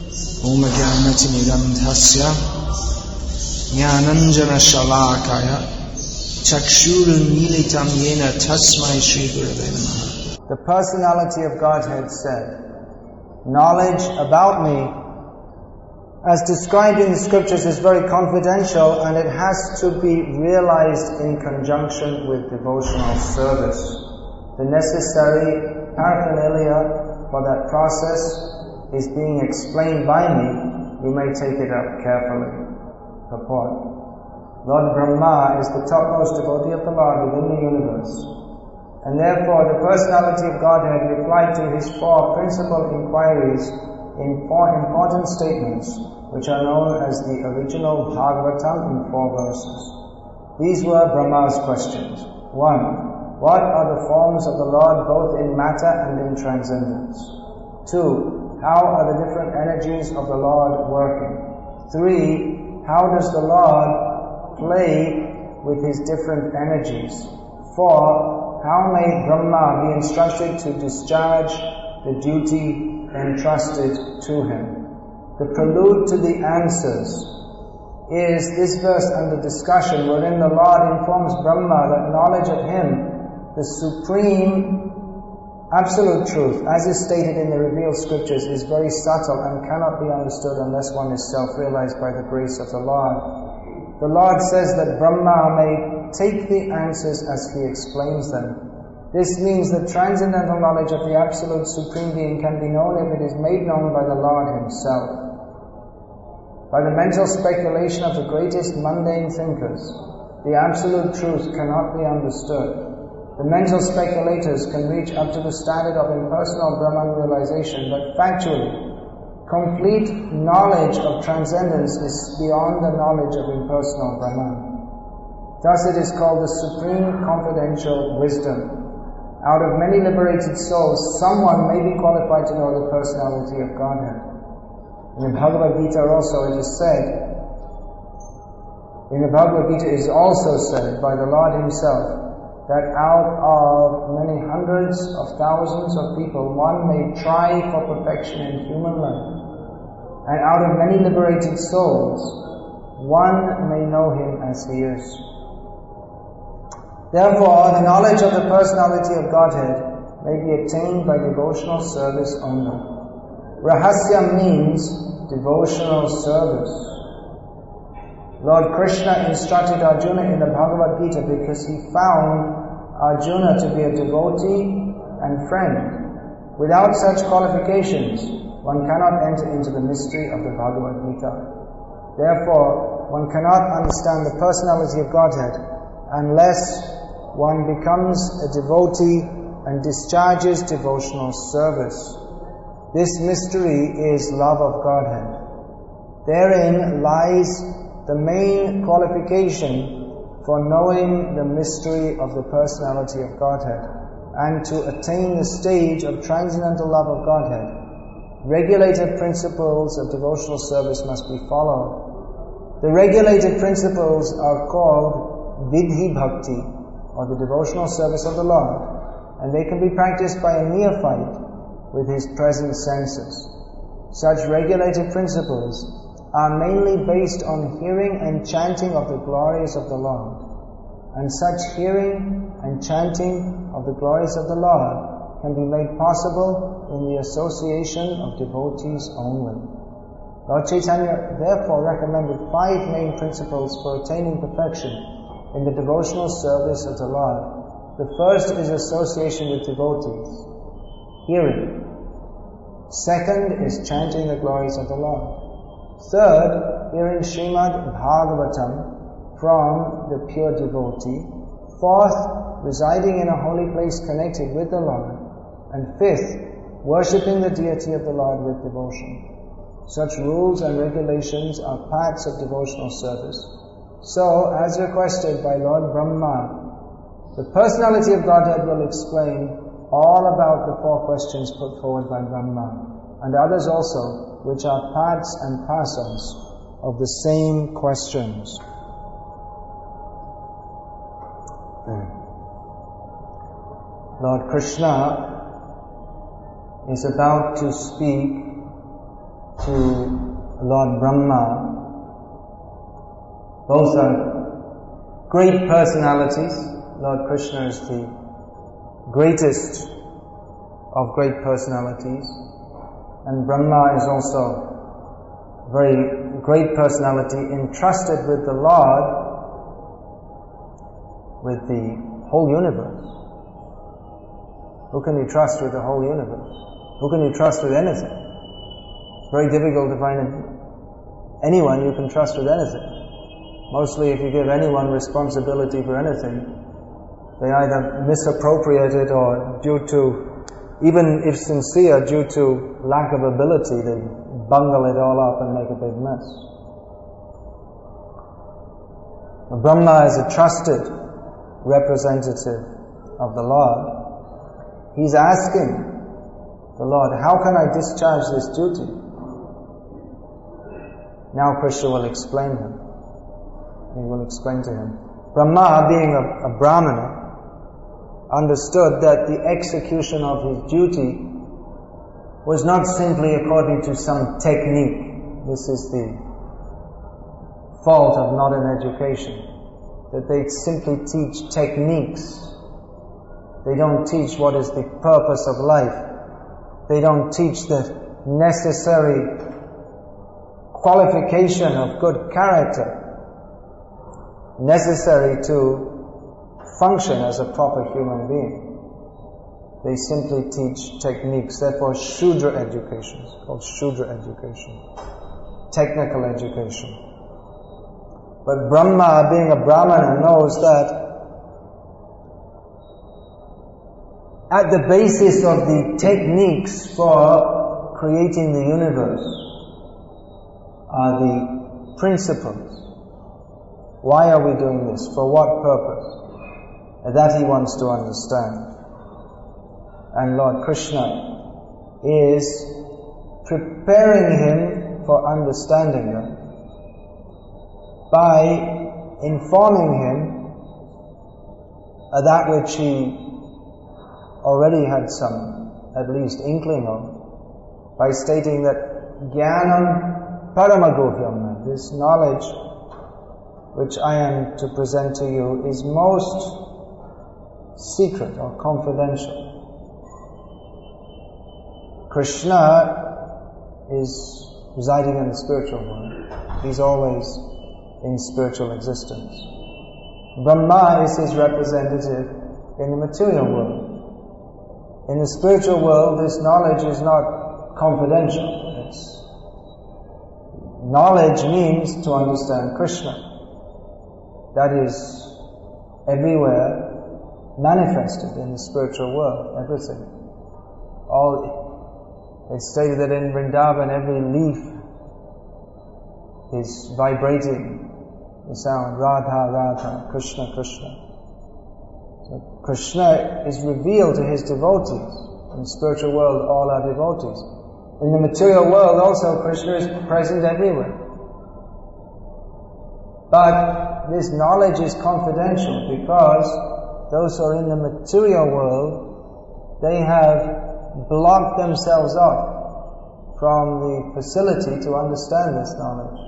Om Jnanatimidandhasya Jnananjana Shalakaya Chakshurunmilitam Yena Tasmai Shri Gurave Namaha. The personality of Godhead said, knowledge about me, as described in the scriptures, is very confidential and it has to be realized in conjunction with devotional service. The necessary paraphernalia for that process is being explained by me. You may take it up carefully. Purport. Lord Brahma is the topmost devotee of the Lord within the universe, and therefore the personality of Godhead replied to his four principal inquiries in four important statements, which are known as the original Bhagavatam in 4 verses. These were Brahma's questions. 1. What are the forms of the Lord both in matter and in transcendence? 2. How are the different energies of the Lord working? 3. How does the Lord play with his different energies? 4. How may Brahma be instructed to discharge the duty entrusted to him? The prelude to the answers is this verse under discussion, wherein the Lord informs Brahma that knowledge of him, the supreme absolute truth, as is stated in the revealed scriptures, is very subtle and cannot be understood unless one is self-realized by the grace of the Lord. The Lord says that Brahma may take the answers as he explains them. This means that transcendental knowledge of the absolute supreme being can be known if it is made known by the Lord himself. By the mental speculation of the greatest mundane thinkers, the absolute truth cannot be understood. The mental speculators can reach up to the standard of impersonal Brahman realization, but factually, complete knowledge of transcendence is beyond the knowledge of impersonal Brahman. Thus it is called the supreme confidential wisdom. Out of many liberated souls, someone may be qualified to know the personality of Godhead. In the Bhagavad-gita also it is also said by the Lord himself that out of many hundreds of thousands of people, one may try for perfection in human life, and out of many liberated souls, one may know him as he is. Therefore, the knowledge of the personality of Godhead may be attained by devotional service only. Rahasya means devotional service. Lord Krishna instructed Arjuna in the Bhagavad-gita because he found Arjuna to be a devotee and friend. Without such qualifications, one cannot enter into the mystery of the Bhagavad-gita. Therefore, one cannot understand the personality of Godhead unless one becomes a devotee and discharges devotional service. This mystery is love of Godhead. Therein lies the main qualification for knowing the mystery of the personality of Godhead, and to attain the stage of transcendental love of Godhead. Regulated principles of devotional service must be followed. The regulated principles are called Vidhi Bhakti, or the devotional service of the Lord, and they can be practiced by a neophyte with his present senses. Such regulated principles are mainly based on hearing and chanting of the glories of the Lord, and such hearing and chanting of the glories of the Lord can be made possible in the association of devotees only. Lord Chaitanya therefore recommended 5 main principles for attaining perfection in the devotional service of the Lord. The first is association with devotees, hearing. Second is chanting the glories of the Lord. Third, hearing Srimad Bhagavatam from the pure devotee. Fourth, residing in a holy place connected with the Lord. And fifth, worshipping the deity of the Lord with devotion. Such rules and regulations are parts of devotional service. So, as requested by Lord Brahma, the personality of Godhead will explain all about the 4 questions put forward by Brahma, and others also, which are parts and parcels of the same questions. Lord Krishna is about to speak to Lord Brahma. Both are great personalities. Lord Krishna is the greatest of great personalities, and Brahma is also a very great personality entrusted with the Lord, with the whole universe. Who can you trust with the whole universe? Who can you trust with anything? It's very difficult to find anyone you can trust with anything. Mostly if you give anyone responsibility for anything, they either misappropriate it or due to, even if sincere, due to lack of ability, they bungle it all up and make a big mess. Brahma is a trusted representative of the Lord. He's asking the Lord, how can I discharge this duty? Now Krishna will explain him. He will explain to him. Brahma, being a Brahmana, understood that the execution of his duty was not simply according to some technique. This is the fault of modern education, that they simply teach techniques. They don't teach what is the purpose of life. They don't teach the necessary qualification of good character necessary to function as a proper human being. They simply teach techniques. Therefore, Shudra education is called Shudra education, technical education. But Brahma, being a Brahmana, knows that at the basis of the techniques for creating the universe are the principles. Why are we doing this? For what purpose? And that he wants to understand. And Lord Krishna is preparing him for understanding them by informing him that which he already had some, at least, inkling of, by stating that Jnanam Paramaguhyam, this knowledge which I am to present to you, is most secret or confidential. Krishna is residing in the spiritual world. He's always in spiritual existence. Brahma is his representative in the material world. In the spiritual world, this knowledge is not confidential. Knowledge means to understand Krishna. That is everywhere manifested in the spiritual world, everything. It's stated that in Vrindavan every leaf is vibrating the sound Radha, Radha, Krishna, Krishna. So Krishna is revealed to his devotees. In the spiritual world all are devotees. In the material world also Krishna is present everywhere. But this knowledge is confidential because those who are in the material world, they have blocked themselves off from the facility to understand this knowledge.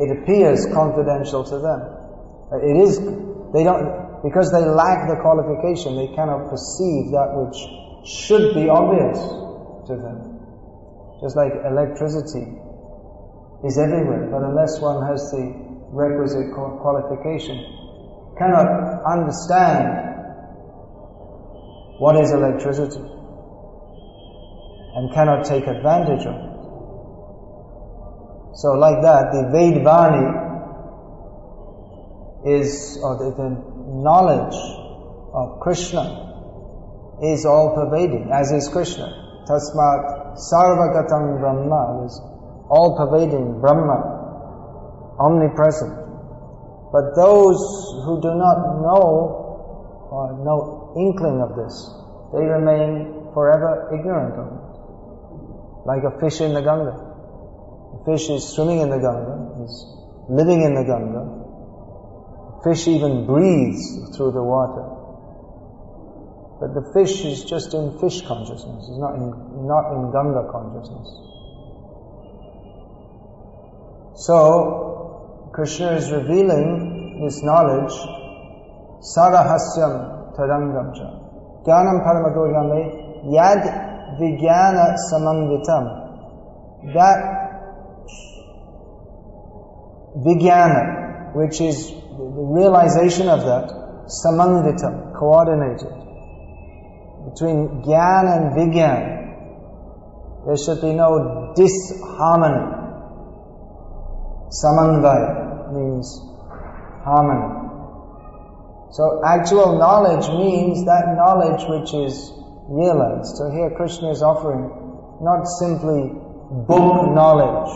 It appears confidential to them. Because they lack the qualification, they cannot perceive that which should be obvious to them. Just like electricity is everywhere, but unless one has the requisite qualification, cannot understand what is electricity and cannot take advantage of it. So like that, the Vedvani is, or the knowledge of Krishna is all-pervading, as is Krishna. Tasmat sarvagatam Brahma is all-pervading Brahma, omnipresent. But those who do not know or no inkling of this, they remain forever ignorant of it. Like a fish in the Ganga. The fish is swimming in the Ganga, is living in the Ganga. The fish even breathes through the water. But the fish is just in fish consciousness, is not in Ganga consciousness. So, Krishna is revealing this knowledge, Sarahasyam Tadangamcha. Jnanam Paramagohyame Yad Vijnana Samanvitam. That Vijnana, which is the realization of that, Samanvitam, coordinated. Between Gyan and Vigyan, there should be no disharmony. Samanvaya means harmony. So actual knowledge means that knowledge which is realized. So here Krishna is offering not simply book knowledge,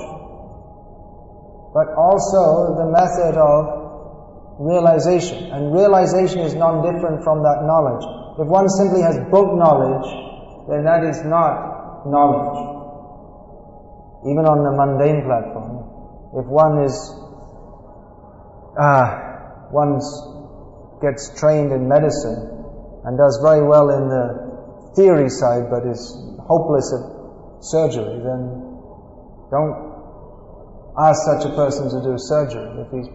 but also the method of realization. And realization is non-different from that knowledge. If one simply has book knowledge, then that is not knowledge. Even on the mundane platform. If one gets trained in medicine and does very well in the theory side but is hopeless at surgery, then don't ask such a person to do surgery. If he's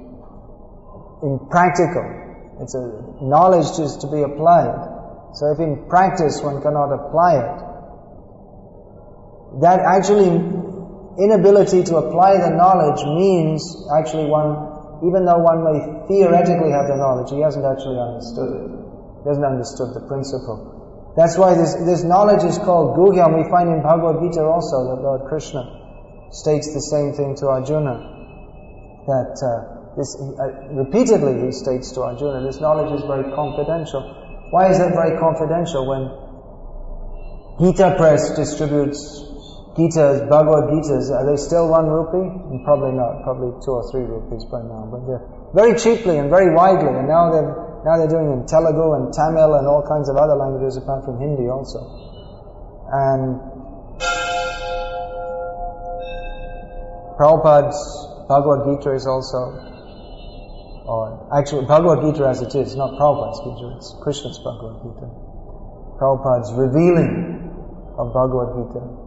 in practical, it's a knowledge is to be applied. So if in practice one cannot apply it, that actually inability to apply the knowledge means actually one, even though one may theoretically have the knowledge, he hasn't actually understood it. He hasn't understood the principle. That's why this knowledge is called Guhya, and we find in Bhagavad-gita also that Lord Krishna states the same thing to Arjuna. That repeatedly he states to Arjuna, this knowledge is very confidential. Why is that very confidential? When Gita Press distributes Gitas, Bhagavad-gitas, are they still 1 rupee? Probably not, probably 2 or 3 rupees by now, but they're very cheaply and very widely, and now they're doing in Telugu and Tamil and all kinds of other languages apart from Hindi also. And Prabhupada's Bhagavad-gita is also, or actually Bhagavad-gita as it is, not Prabhupada's Gita, it's Krishna's Bhagavad-gita. Prabhupada's revealing of Bhagavad-gita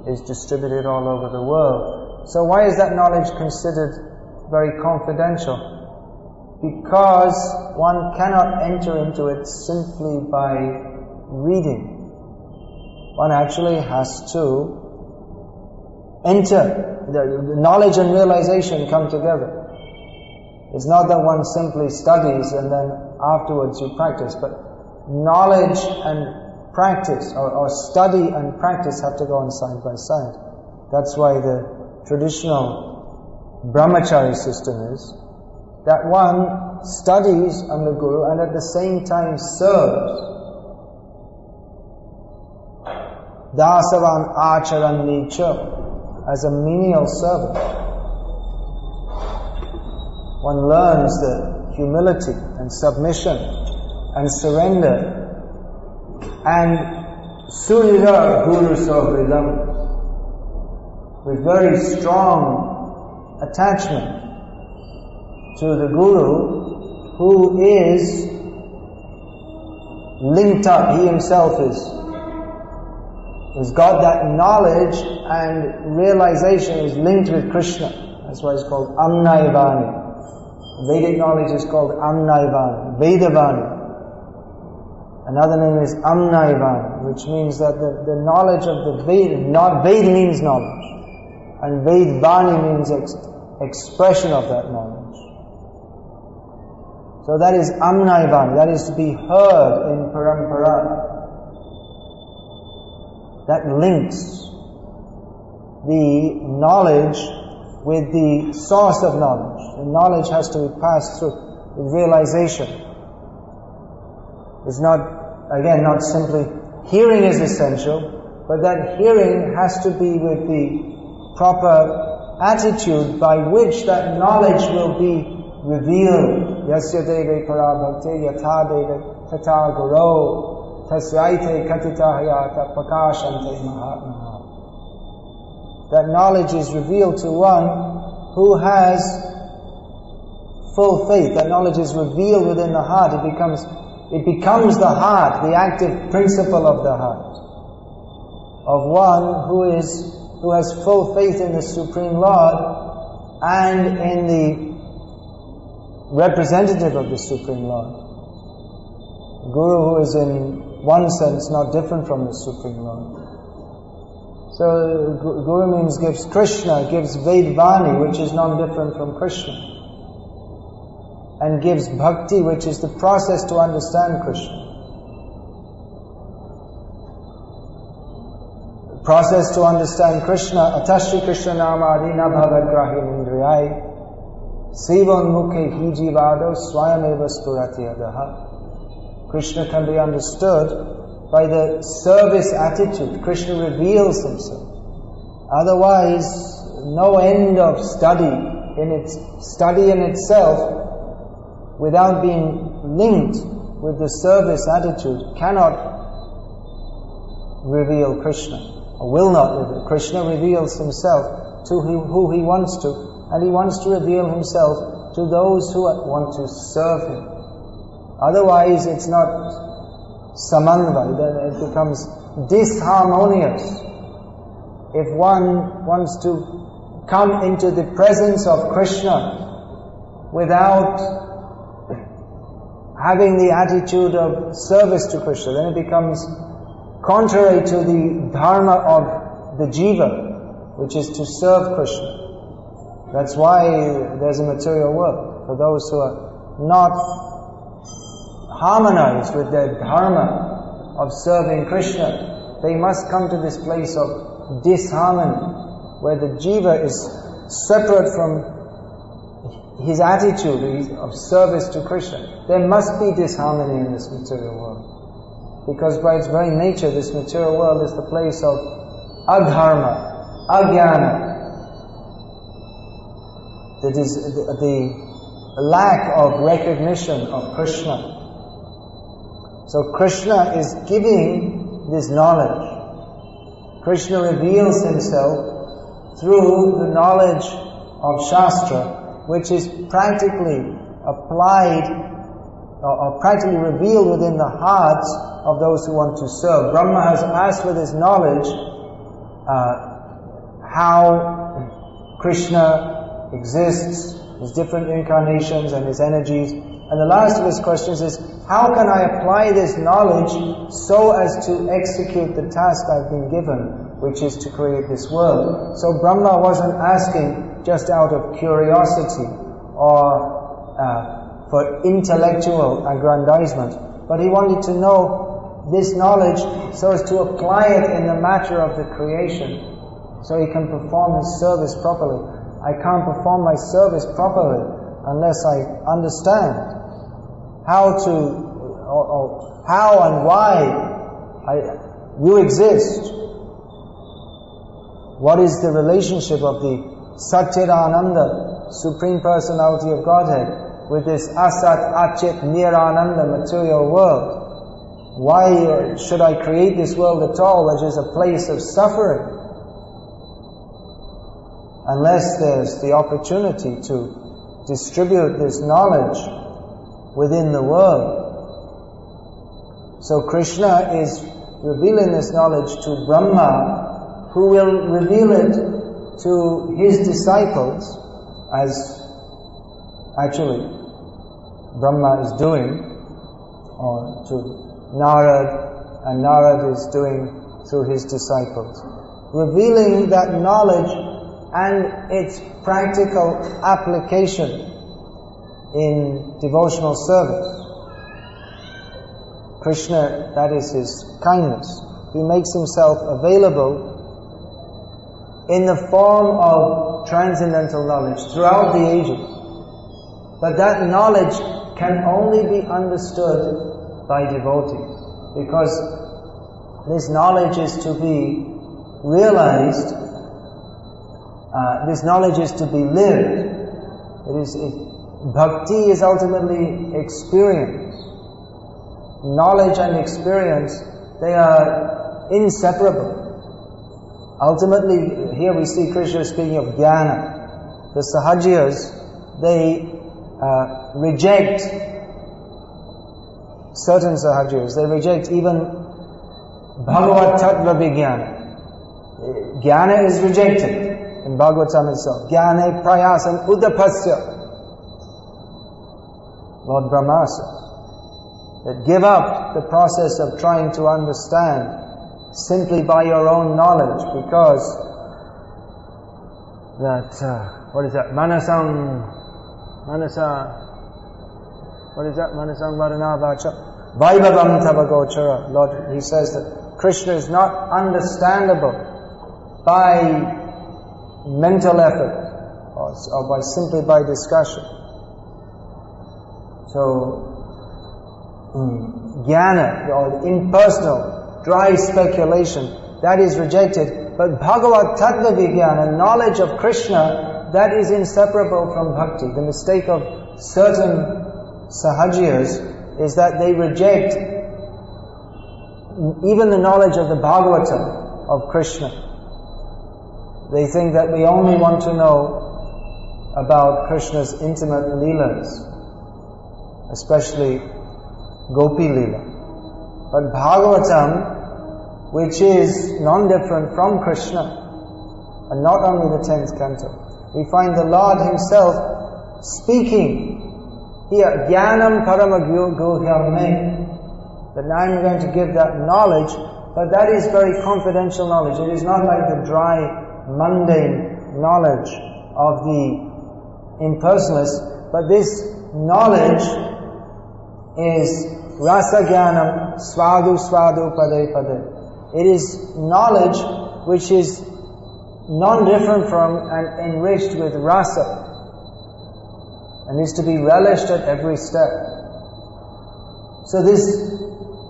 is distributed all over the world. So why is that knowledge considered very confidential? Because one cannot enter into it simply by reading. One actually has to enter. The knowledge and realization come together. It's not that one simply studies and then afterwards you practice, but knowledge and practice, or study and practice have to go on side by side. That's why the traditional brahmachari system is that one studies under Guru and at the same time serves. Dasavan acharan nicha, as a menial servant. One learns the humility and submission and surrender and surya guru sohridam, with very strong attachment to the Guru, who is linked up. He himself has got that knowledge and realization is linked with Krishna. That's why it's called Amnaivani. Vedic knowledge is called Amnaivani, Vedavani. Another name is Amnaivani, which means that the knowledge of the Veda, Veda means knowledge, and Vedvani means expression of that knowledge. So that is Amnaivani, that is to be heard in Parampara. That links the knowledge with the source of knowledge. The knowledge has to be passed through with realization. It's not, again, not simply hearing is essential, but that hearing has to be with the proper attitude by which that knowledge will be revealed. Yasya deve para bhakti yatha deve tata guru tasyaite katita hayata pakashante mahatma. That knowledge is revealed to one who has full faith. That knowledge is revealed within the heart. It becomes the heart, the active principle of the heart, of one who has full faith in the Supreme Lord, and in the representative of the Supreme Lord. Guru, who is in one sense not different from the Supreme Lord. So Guru means gives Krishna, gives Vedvani, which is not different from Krishna, and gives Bhakti, which is the process to understand Krishna. The process to understand Krishna, Atashri Krishna Namadi na bhavagrahi indriyai Sivan mukhe hijivado swayameva spurati adaha. Krishna can be understood by the service attitude. Krishna reveals himself. Otherwise, no end of study in itself, without being linked with the service attitude, cannot reveal Krishna, or will not reveal. Krishna reveals himself to who he wants to, and he wants to reveal himself to those who want to serve him. Otherwise, it's not samanvay, then it becomes disharmonious. If one wants to come into the presence of Krishna without having the attitude of service to Krishna, then it becomes contrary to the dharma of the jiva, which is to serve Krishna. That's why there's a material world. For those who are not harmonized with their dharma of serving Krishna, they must come to this place of disharmony, where the jiva is separate from his attitude of service to Krishna. There must be disharmony in this material world, because by its very nature this material world is the place of adharma, ajnana. That is the lack of recognition of Krishna. So Krishna is giving this knowledge. Krishna reveals himself through the knowledge of Shastra, which is practically applied or practically revealed within the hearts of those who want to serve. Brahma has asked for this knowledge, how Krishna exists, his different incarnations and his energies. And the last of his questions is, how can I apply this knowledge so as to execute the task I've been given, which is to create this world? So Brahma wasn't asking just out of curiosity or for intellectual aggrandizement, but he wanted to know this knowledge so as to apply it in the matter of the creation, so he can perform his service properly. I can't perform my service properly unless I understand how and why you exist. What is the relationship of the Satchidananda, Supreme Personality of Godhead, with this Asat, Achit, Nirananda material world? Why should I create this world at all, which is a place of suffering? Unless there's the opportunity to distribute this knowledge within the world. So Krishna is revealing this knowledge to Brahma, who will reveal it to his disciples, as actually Brahma is doing, or to Narad, and Narad is doing through his disciples. Revealing that knowledge and its practical application in devotional service. Krishna, that is his kindness. He makes himself available in the form of transcendental knowledge throughout the ages. But that knowledge can only be understood by devotees, because this knowledge is to be realized. This knowledge is to be lived. Bhakti is ultimately experience. Knowledge and experience, they are inseparable. Ultimately, here we see Krishna speaking of jnana. The Sahajiyas, they reject certain Sahajiyas. They reject even Bhagavad Tattva Vijnana. Jnana is rejected. in Bhagavatam itself. Jnane prayasam udapasya. Lord Brahma says that give up the process of trying to understand simply by your own knowledge, because that, what is that? Manasang varana vacha vaibhavam tavagochara. Lord, he says that Krishna is not understandable by mental effort or by discussion. So, jnana, or impersonal, dry speculation, that is rejected. But Bhagavad Tattva Vijnana, knowledge of Krishna, that is inseparable from bhakti. The mistake of certain sahajiyas is that they reject even the knowledge of the Bhagavatam of Krishna. They think that we only want to know about Krishna's intimate leelas, especially Gopi Leela. But Bhagavatam, which is non-different from Krishna, and not only the 10th canto, we find the Lord Himself speaking here, Jnanam Paramaguhyam me, that now I'm going to give that knowledge, but that is very confidential knowledge. It is not like the dry, mundane knowledge of the impersonalists, but this knowledge is Rasa Jnanam Svadu Svadu Pade Pade. It is knowledge which is non-different from and enriched with rasa, and is to be relished at every step. So this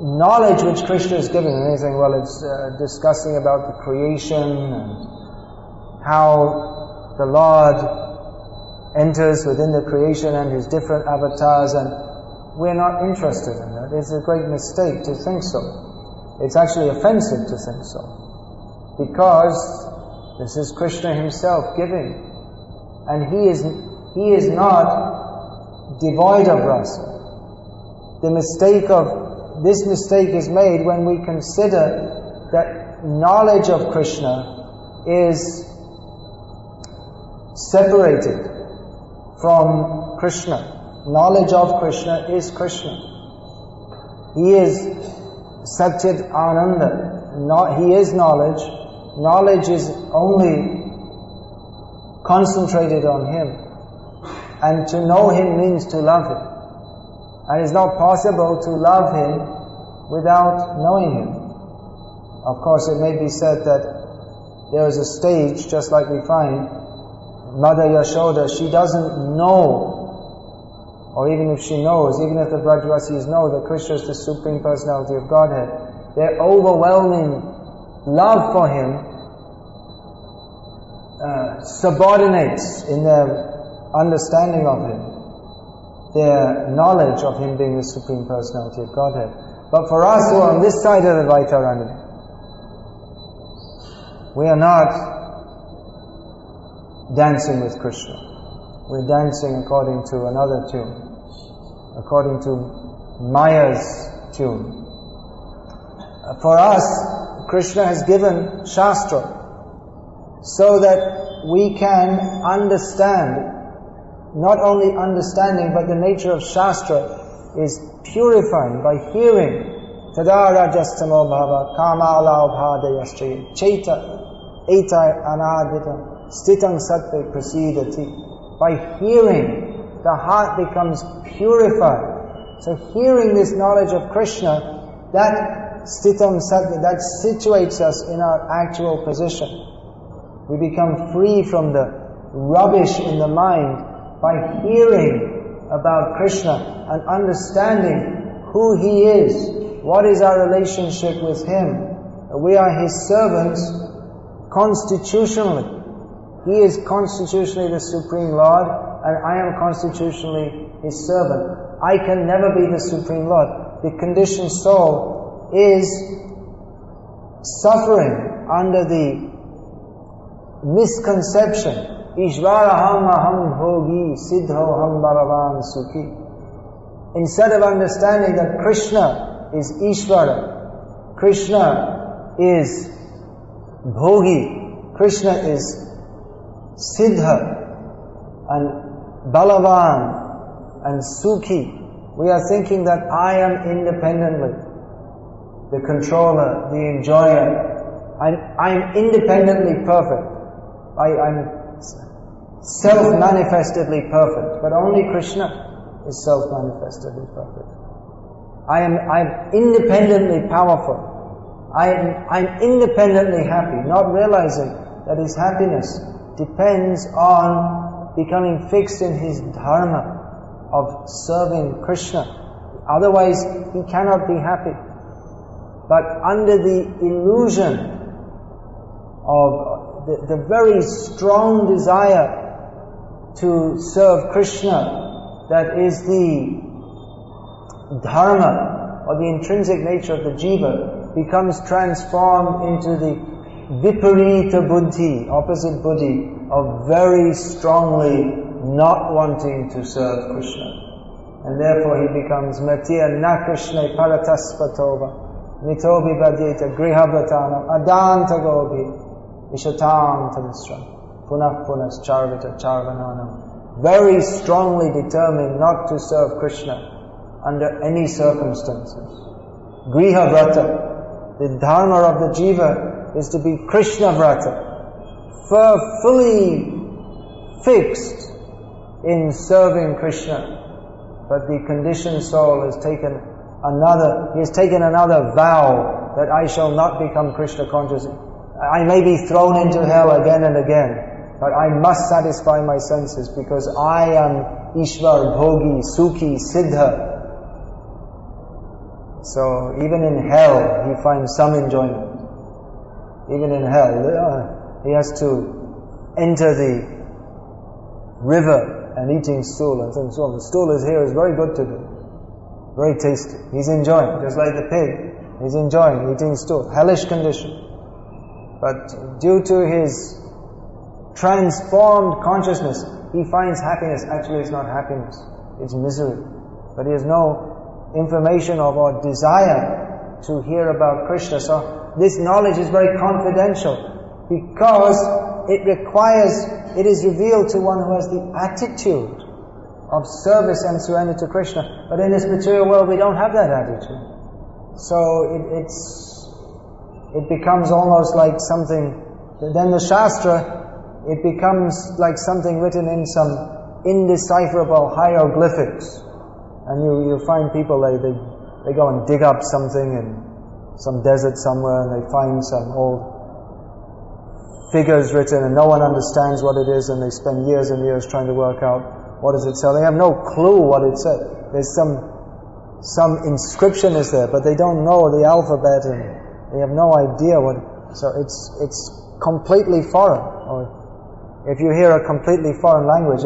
knowledge which Krishna is giving, and they think, well, it's discussing about the creation and how the Lord enters within the creation and His different avatars, and we're not interested in that. It's a great mistake to think so. It's actually offensive to think so, because this is Krishna Himself giving, and He is not devoid of rasa. This mistake is made when we consider that knowledge of Krishna is separated from Krishna. Knowledge of Krishna is Krishna. He is Satchit Ananda. He is knowledge. Knowledge is only concentrated on Him. And to know Him means to love Him. And it's not possible to love Him without knowing Him. Of course, it may be said that there is a stage, just like we find Mother Yashoda, she doesn't know, or even if she knows, even if the Brajvasis know that Krishna is the Supreme Personality of Godhead, their overwhelming love for Him subordinates in their understanding of Him their knowledge of Him being the Supreme Personality of Godhead. But for us who are on this side of the Vaitarani, we are not dancing with Krishna. We're dancing according to another tune, according to Maya's tune. For us, Krishna has given Shastra so that we can understand. Not only understanding, but the nature of Shastra is purifying by hearing. Tada rajastamo bhava kama laubhadayascha cheta etai anadita stitang sattve prasidati. By hearing, the heart becomes purified. So hearing this knowledge of Krishna, that stitam sattve, that situates us in our actual position. We become free from the rubbish in the mind by hearing about Krishna and understanding who He is, what is our relationship with Him. We are His servants constitutionally. He is constitutionally the Supreme Lord, and I am constitutionally His servant. I can never be the Supreme Lord. The conditioned soul is suffering under the misconception Ishvaraham aham bhogi siddhoham bhagavan sukhi. Instead of understanding that Krishna is Ishvara, Krishna is bhogi, Krishna is Siddha and Balavan and Sukhi. We are thinking that I am independently the controller, the enjoyer. I'm independently perfect. I'm self-manifestedly perfect, but only Krishna is self-manifestedly perfect. I'm independently powerful. I'm independently happy, not realizing that his happiness depends on becoming fixed in his dharma of serving Krishna. Otherwise, he cannot be happy. But under the illusion of the very strong desire to serve Krishna, that is the dharma or the intrinsic nature of the jiva, becomes transformed into the viparita buddhi, opposite buddhi, of very strongly not wanting to serve Krishna. And therefore he becomes matiya na krishna parataspatova mitobi vadyeta grihabhatanam adanta gobi ishatam tamisram punah punas charvita charvananam. Very strongly determined not to serve Krishna under any circumstances. Griha vrata, the dharma of the jiva is to be Krishna vrata, fully fixed in serving Krishna. But the conditioned soul has taken another vow that I shall not become Krishna conscious. I may be thrown into hell again and again, but I must satisfy my senses because I am Ishvar, Bhogi, Sukhi, Siddha. So even in hell he finds some enjoyment. Even in hell he has to enter the river and eating stool and so on. The stool is very good to do. Very tasty. He's enjoying, just like the pig. He's enjoying eating stool. Hellish condition. But due to his transformed consciousness, he finds happiness. Actually, it's not happiness. It's misery. But he has no information or desire to hear about Krishna. So this knowledge is very confidential because it is revealed to one who has the attitude of service and surrender to Krishna. But in this material world, we don't have that attitude. So it becomes almost like something, then the Shastra, it becomes like something written in some indecipherable hieroglyphics. And you find people, they go and dig up something in some desert somewhere and they find some old figures written and no one understands what it is and they spend years and years trying to work out what does it say. They have no clue what it says. There's some inscription is there, but they don't know the alphabet and they have no idea what. So it's completely foreign. Or if you hear a completely foreign language,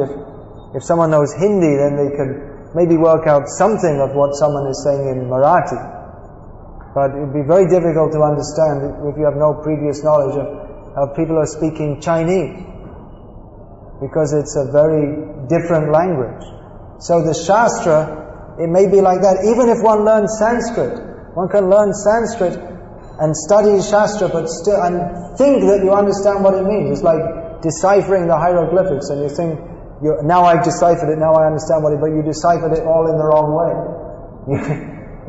if someone knows Hindi, then they could maybe work out something of what someone is saying in Marathi. But it would be very difficult to understand if you have no previous knowledge of people who are speaking Chinese, because it's a very different language. So the Shastra, it may be like that. Even if one learns Sanskrit, one can learn Sanskrit and study Shastra, but still and think that you understand what it means. It's like deciphering the hieroglyphics, and you think, now I've deciphered it, now I understand what it is, but you deciphered it all in the wrong way.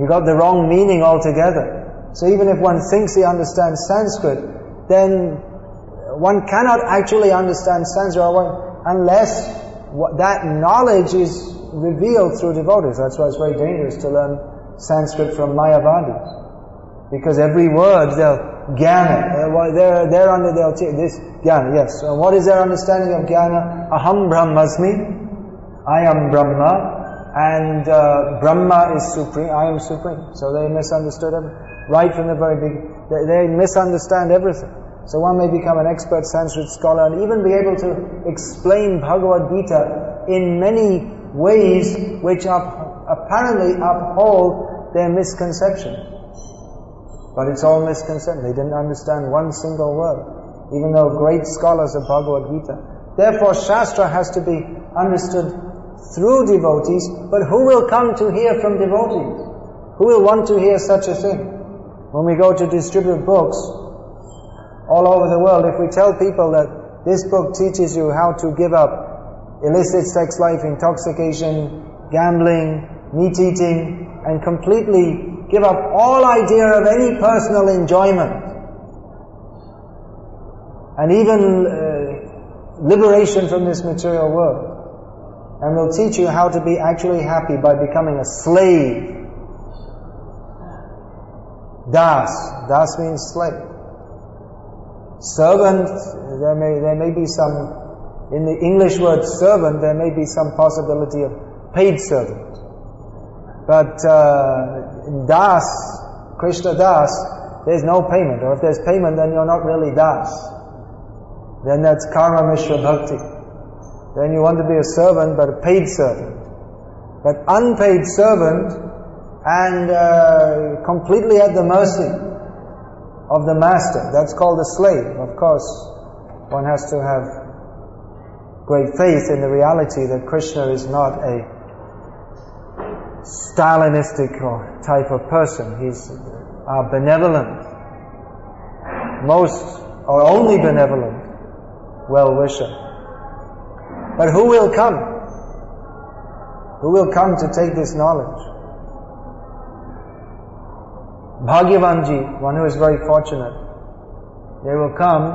You got the wrong meaning altogether. So even if one thinks he understands Sanskrit, then one cannot actually understand Sanskrit unless that knowledge is revealed through devotees. That's why it's very dangerous to learn Sanskrit from Mayavadis. Because every word, they'll Jnana. They're under this Jnana, yes. So what is their understanding of Jnana? Aham Brahmasmi, I am Brahma, and Brahma is supreme, I am supreme. So they misunderstood everything. Right from the very beginning. They misunderstand everything. So one may become an expert Sanskrit scholar and even be able to explain Bhagavad-gita in many ways which apparently uphold their misconception. But it's all misconception. They didn't understand one single word, even though great scholars of Bhagavad-gita. Therefore, Shastra has to be understood through devotees, but who will come to hear from devotees? Who will want to hear such a thing? When we go to distribute books all over the world, if we tell people that This book teaches you how to give up illicit sex life, intoxication, gambling, meat eating, and completely give up all idea of any personal enjoyment. And even liberation from this material world. And will teach you how to be actually happy by becoming a slave. Das. Das means slave. Servant, there may be some, in the English word servant, there may be some possibility of paid servant. But Das, Krishna Das, there's no payment. Or if there's payment, then you're not really Das. Then that's Karma Mishra Bhakti. Then you want to be a servant, but a paid servant. But unpaid servant and completely at the mercy of the master, that's called a slave. Of course, one has to have great faith in the reality that Krishna is not a Stalinistic or type of person. He's a benevolent, most or only benevolent well-wisher. But who will come? Who will come to take this knowledge? Bhagyavanji, one who is very fortunate, they will come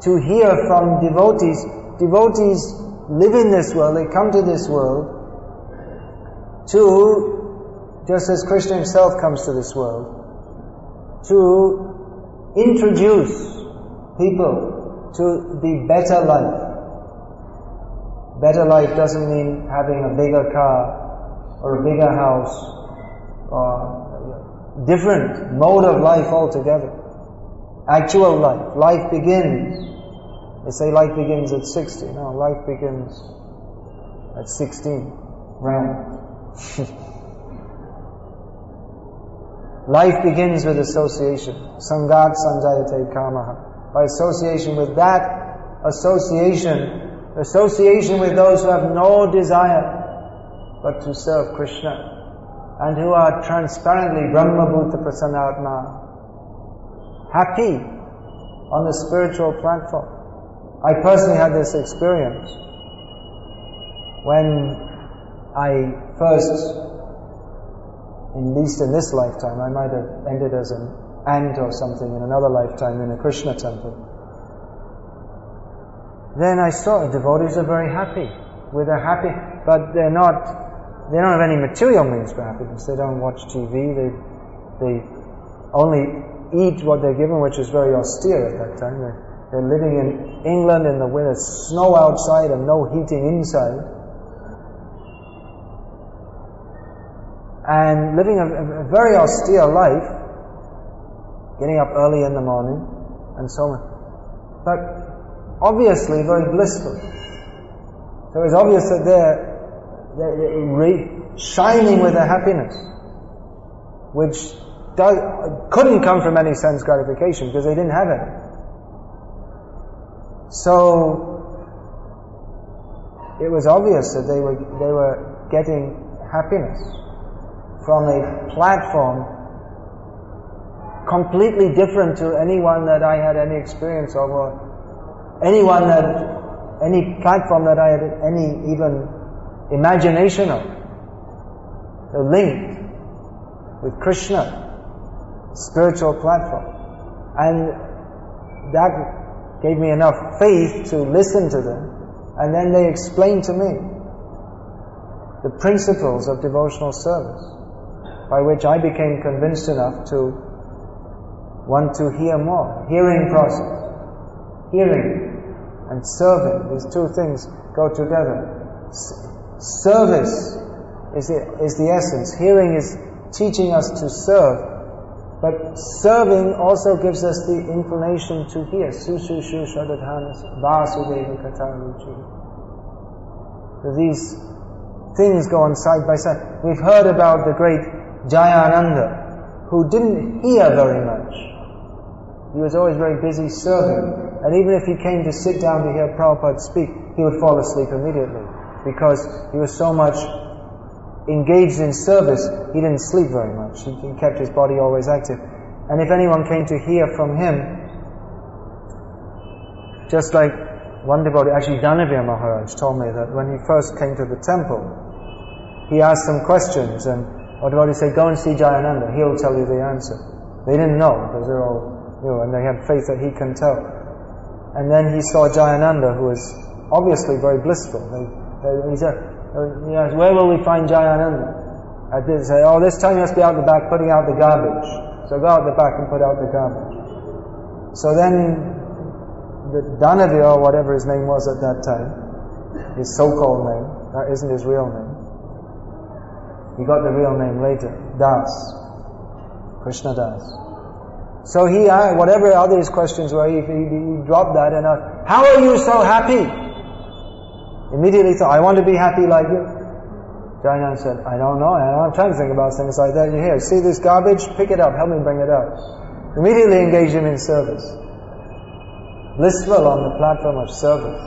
to hear from devotees. Devotees live in this world, they come to this world to, just as Krishna himself comes to this world, to introduce people to the better life. Better life doesn't mean having a bigger car or a bigger house or different mode of life altogether. Actual life. Life begins. They say life begins at 60. No, life begins at 16. Round. Life begins with association. Sangat sanjayate kamaha. By association with that, association with those who have no desire but to serve Krishna and who are transparently Brahma-bhuta prasanatma, happy on the spiritual platform. I personally had this experience when I first, at least in this lifetime, I might have ended as an ant or something in another lifetime in a Krishna temple. Then I saw devotees are very happy. They're happy, but they don't have any material means for happiness. They don't watch TV, they only eat what they're given, which is very austere at that time. They're living in England in the winter, snow outside and no heating inside. And living a very austere life, getting up early in the morning, and so on. But obviously very blissful. So it's obvious that they're shining with a happiness, which couldn't come from any sense gratification because they didn't have it. So it was obvious that they were getting happiness from a platform completely different to anyone that I had any experience of, or any platform that I had any even imagination of. They're linked with Krishna, spiritual platform. And that gave me enough faith to listen to them. And then they explained to me the principles of devotional service, by which I became convinced enough to want to hear more. Hearing process. Hearing and serving, these two things go together. Service is the essence. Hearing is teaching us to serve, but serving also gives us the inclination to hear. Sushushu shadadhanas vasudeva kataruchi. So these things go on side by side. We've heard about the great Jayananda, who didn't hear very much. He was always very busy serving. And even if he came to sit down to hear Prabhupada speak, he would fall asleep immediately, because he was so much engaged in service, he didn't sleep very much. He kept his body always active. And if anyone came to hear from him, Just like one devotee, actually Dhanavir Maharaj told me that when he first came to the temple, he asked some questions, and a devotee said, go and see Jayananda, he'll tell you the answer. They didn't know, because they're all new, and they had faith that he can tell. And then he saw Jayananda, who was obviously very blissful. He said, where will we find Jayananda? I did say, this time you must be out the back putting out the garbage. So go out the back and put out the garbage. So then the Dhanavir, or whatever his name was at that time, his so-called name, that isn't his real name. He got the real name later, Das, Krishna Das. So he, whatever other his questions were, he dropped that and asked, how are you so happy? Immediately thought, I want to be happy like you. Jayananda said, I don't know, I'm trying to think about things like that. Here, see this garbage? Pick it up, help me bring it up. Immediately engage him in service. Blissful on the platform of service.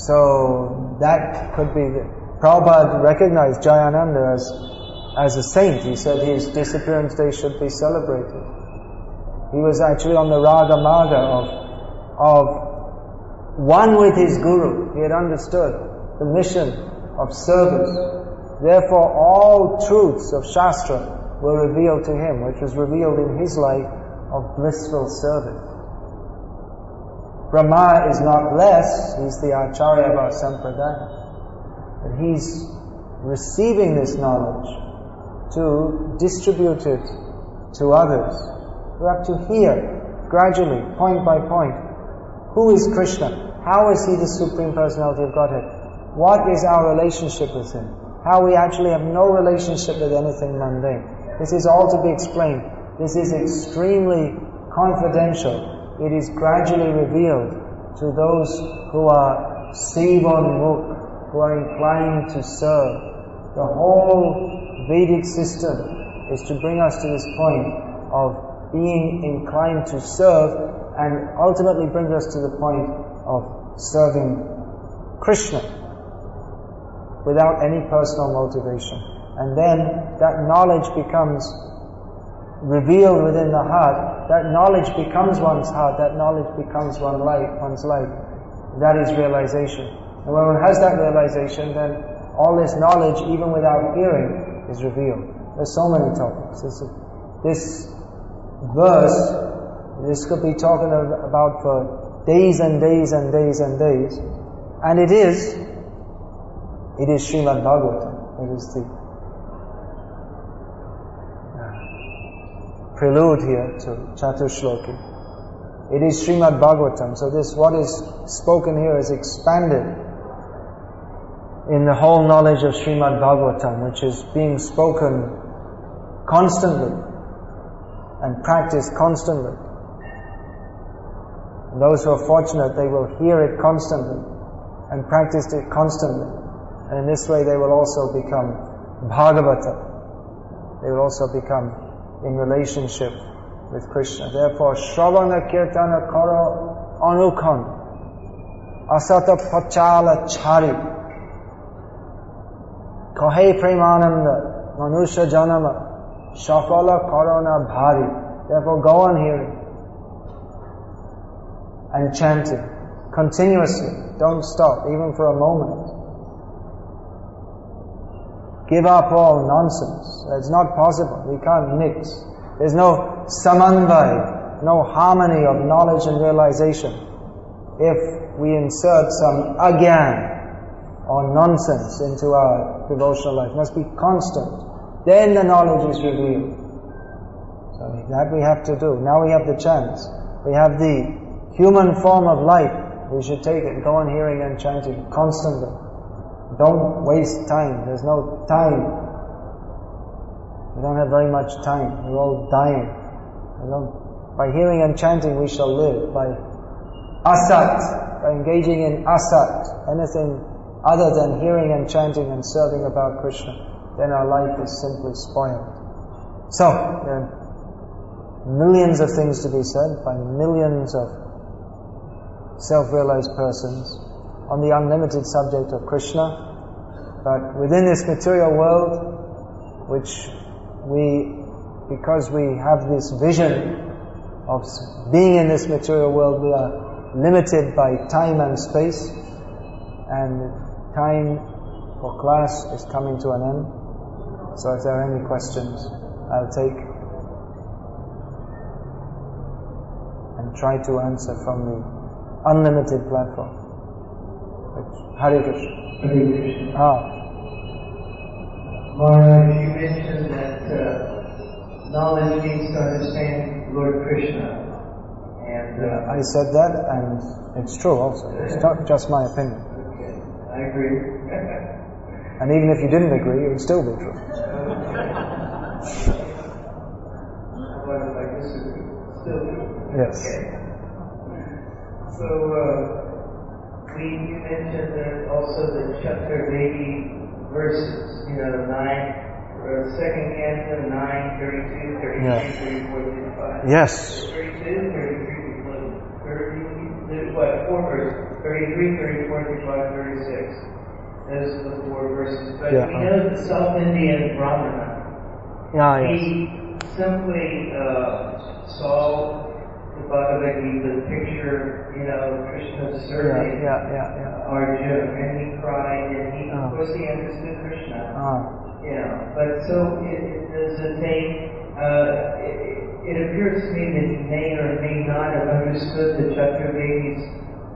So that could be Prabhupada recognized Jayananda as a saint. He said his disappearance day should be celebrated. He was actually on the Raga Marga of one with his Guru. He had understood the mission of service. Therefore all truths of Shastra were revealed to him, which was revealed in his life of blissful service. Brahma is not less, he's the Acharya of our Sampradaya. But he's receiving this knowledge to distribute it to others. We have to hear gradually, point by point, who is Krishna? How is he the Supreme Personality of Godhead? What is our relationship with him? How we actually have no relationship with anything mundane. This is all to be explained. This is extremely confidential. It is gradually revealed to those who are Sivon Mukh, who are inclined to serve. The whole Vedic system is to bring us to this point of being inclined to serve, and ultimately brings us to the point of serving Krishna without any personal motivation. And then that knowledge becomes revealed within the heart. That knowledge becomes one's heart. That knowledge becomes one's life. That is realization. And when one has that realization, then all this knowledge, even without hearing, is revealed. There's so many topics. This verse, this could be talking about for days and days and days and days. And it is Srimad Bhagavatam. It is the prelude here to Chaturshloki. It is Srimad Bhagavatam. So what is spoken here is expanded in the whole knowledge of Srimad Bhagavatam, which is being spoken constantly and practiced constantly. And those who are fortunate, they will hear it constantly and practice it constantly. And in this way they will also become Bhagavata. They will also become in relationship with Krishna. Therefore, Shravana Kirtana Karo Anukhan Asata Pachala Chari Kahe Premananda Manusha Janama Shafala Karana Bhari. Therefore, go on hearing and chanting continuously. Don't stop, even for a moment. Give up all nonsense. It's not possible. We can't mix. There's no samanvay, no harmony of knowledge and realization if we insert some agyan or nonsense into our devotional life. It must be constant. Then the knowledge is revealed. So that we have to do. Now we have the chance. We have the human form of life. We should take it. Go on hearing and chanting constantly. Don't waste time. There's no time. We don't have very much time. We're all dying. By hearing and chanting we shall live. By asat, by engaging in asat, anything other than hearing and chanting and serving about Krishna, then our life is simply spoiled. So, there are millions of things to be said by millions of self-realized persons on the unlimited subject of Krishna, but within this material world, which because we have this vision of being in this material world, we are limited by time and space, and time for class is coming to an end. So if there are any questions, I'll take and try to answer from the unlimited platform. Hare Krishna. Hare Krishna. Maharaj, you mentioned that knowledge means to understand Lord Krishna. And I said that, and it's true also. It's not just my opinion. Okay, I agree. And even if you didn't agree, it would still be true. What if I disagree? Still true. Yes. Okay. So, you mentioned that also the Chaturvedi verses, 2nd canto, 9, 32, 33, Yeah. 34, 35. Yes. 32, 33, 4 verses? 33, 34, 35, 36. Those are the 4 verses. But Yeah. we know the South Indian Brahmana, Yes. he simply saw the Bhagavad-gita, the picture, Krishna serving Arjuna, and he cried, and he, of course, he understood Krishna. But so it does the thing. It appears to me that he may or may not have understood the Chaturvedi's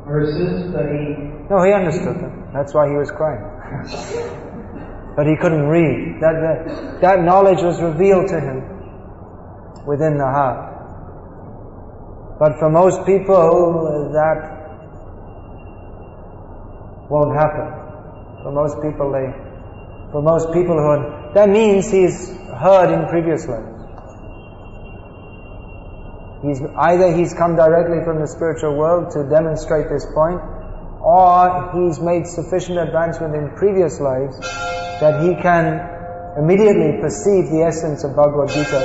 verses, but he. No, he understood them. That's why he was crying. But he couldn't read. That knowledge was revealed to him within the heart. But for most people, that won't happen. For most people, that means he's heard in previous lives. He's come directly from the spiritual world to demonstrate this point, or he's made sufficient advancement in previous lives that he can immediately perceive the essence of Bhagavad-gita,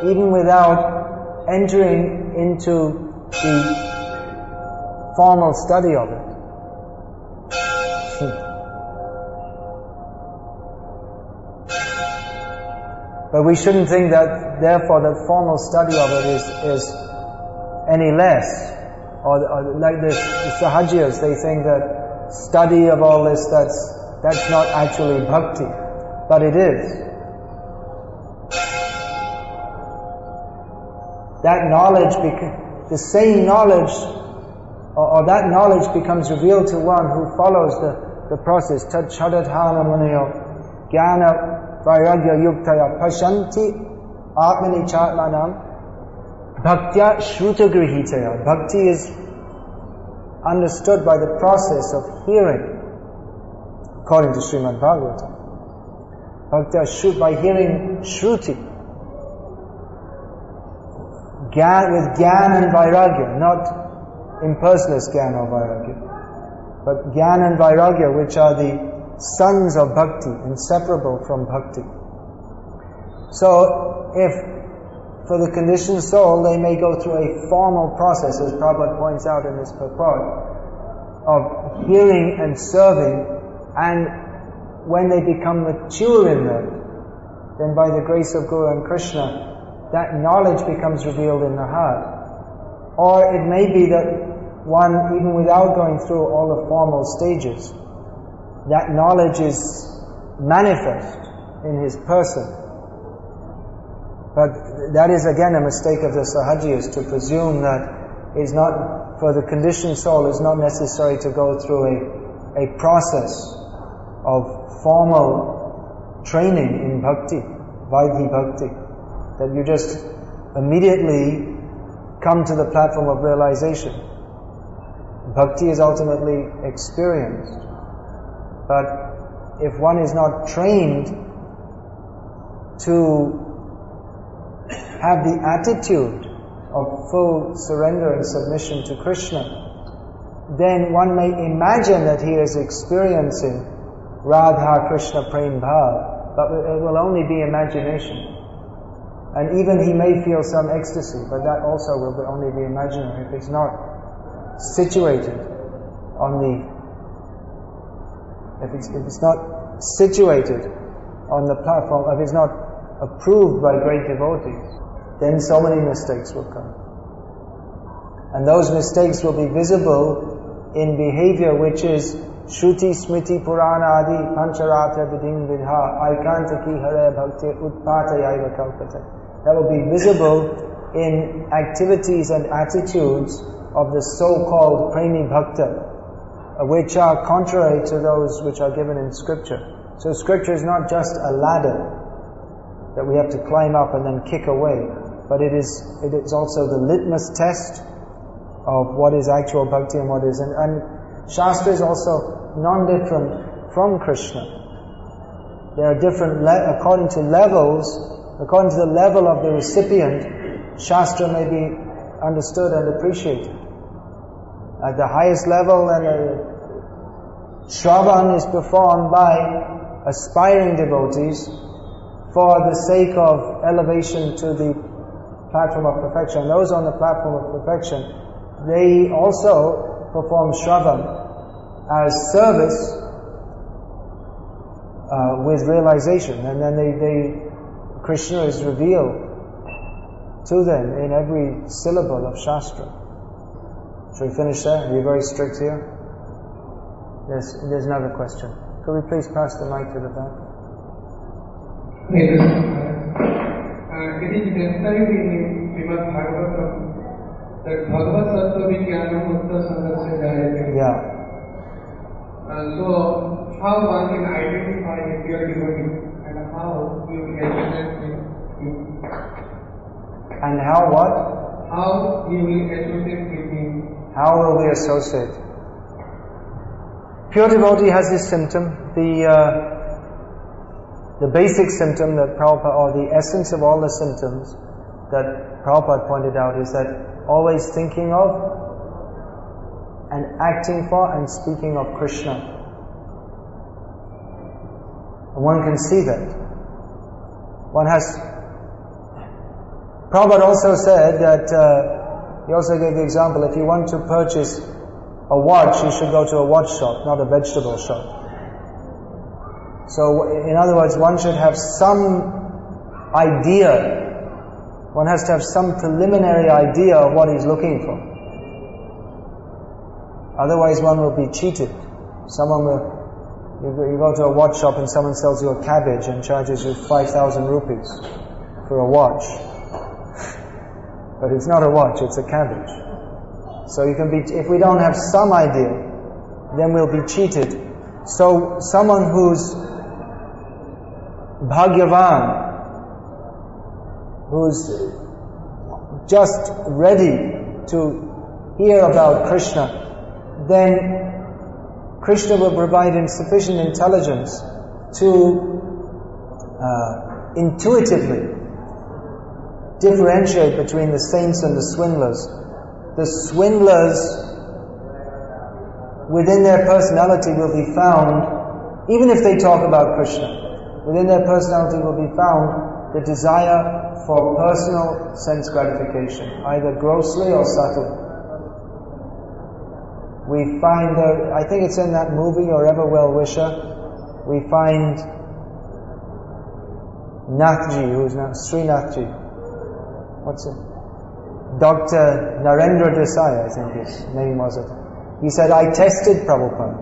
even without entering into the formal study of it. But we shouldn't think that, therefore, the formal study of it is any less. Or like the Sahajiyas, they think that study of all this, that's not actually bhakti. But it is. That knowledge, the same knowledge, or that knowledge becomes revealed to one who follows the process. Tat chadadhana munayo jnana vairagya yuktaya pashanti atmani chatmanam bhaktya shrutagrihitaya. Bhakti is understood by the process of hearing, according to Srimad Bhagavatam. Bhaktya by hearing shruti. With Gyan and Vairagya, not impersonal Gyan or Vairagya, but Gyan and Vairagya, which are the sons of Bhakti, inseparable from Bhakti. So, if for the conditioned soul, they may go through a formal process, as Prabhupada points out in this purport, of hearing and serving, and when they become mature in that, then by the grace of Guru and Krishna, that knowledge becomes revealed in the heart. Or it may be that one, even without going through all the formal stages, that knowledge is manifest in his person. But that is again a mistake of the Sahajiyas, to presume that it's not, for the conditioned soul, it's not necessary to go through a process of formal training in bhakti, vaidhi bhakti. That you just immediately come to the platform of realization. Bhakti is ultimately experienced. But if one is not trained to have the attitude of full surrender and submission to Krishna, then one may imagine that he is experiencing Radha Krishna Prem Bhav, but it will only be imagination. And even he may feel some ecstasy, but that also will only be imaginary if it's not situated on if it's not situated on the platform, if it's not approved by great devotees, then so many mistakes will come. And those mistakes will be visible in behavior which is Shruti Smriti Purana Adi Pancharatra Vidin Vidha Aikanta Ki Hare Bhakti Utpatayaiva Kalpate. That will be visible in activities and attitudes of the so-called Premi Bhakta, which are contrary to those which are given in Scripture. So Scripture is not just a ladder that we have to climb up and then kick away, but it is also the litmus test of what is actual bhakti and what isn't. And Shastra is also non-different from Krishna. There are different, according to levels, according to the level of the recipient, Shastra may be understood and appreciated. At the highest level, Shravan is performed by aspiring devotees for the sake of elevation to the platform of perfection. And those on the platform of perfection, they also perform Shravan as service with realization, and then Krishna is revealed to them in every syllable of Shastra. Shall we finish there? Are you very strict here? Yes, there's another question. Could we please pass the mic to the back? It is described in Srimad Bhagavatam that Bhagavad Sattva Vijnanam Mutta Sangasya Jayate. Yeah. So, how one can identify a pure devotee and how you will associate with him? And how what? How you will associate with him? How will we associate? Pure devotee has this symptom, the basic symptom that Prabhupada, or the essence of all the symptoms that Prabhupada pointed out, is that always thinking of and acting for and speaking of Krishna. And one can see that. Prabhupada also said that, he also gave the example, if you want to purchase a watch, you should go to a watch shop, not a vegetable shop. So, in other words, one should have some idea, one has to have some preliminary idea of what he's looking for. Otherwise one will be cheated. You go to a watch shop and someone sells you a cabbage and charges you 5,000 rupees for a watch. But it's not a watch, it's a cabbage. So if we don't have some idea, then we'll be cheated. So someone who's Bhagyavan, who's just ready to hear about Krishna, then Krishna will provide him sufficient intelligence to intuitively differentiate between the saints and the swindlers. The swindlers, within their personality, will be found, even if they talk about Krishna, within their personality will be found the desire for personal sense gratification, either grossly or subtle. We find, I think it's in that movie, Or Ever Well Wisher, we find Nathji, who's now Srinathji. What's it? Dr. Narendra Desai, I think his name was it. He said, I tested Prabhupada.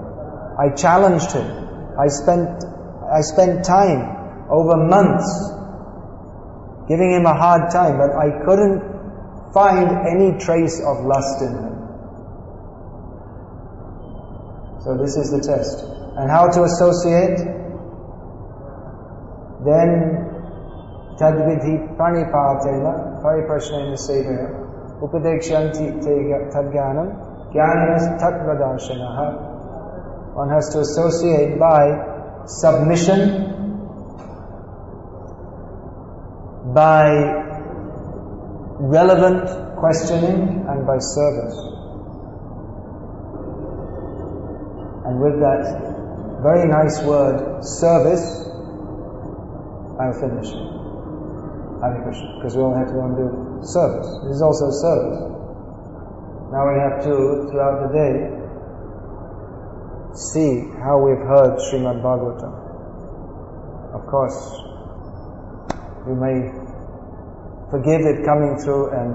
I challenged him. I spent time, over months, giving him a hard time, but I couldn't find any trace of lust in him. So this is the test. And how to associate? Then tadvidhi pranipatena pariprashnena sevaya upadekshanti te tadganam jnananas tatvadarshanaha. One has to associate by submission, by relevant questioning, and by service. And with that very nice word, service, I'll finish. Hare Krishna, because we all have to go and do service. This is also service. Now we have to, throughout the day, see how we've heard Srimad Bhagavatam. Of course, you may forgive it coming through and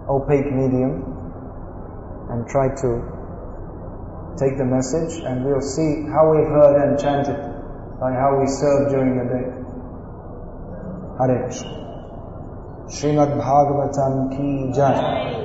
opaque medium and try to take the message, and we'll see how we've heard and chanted by how we serve during the day. Hare Krishna. Srimad Bhagavatam ki jai.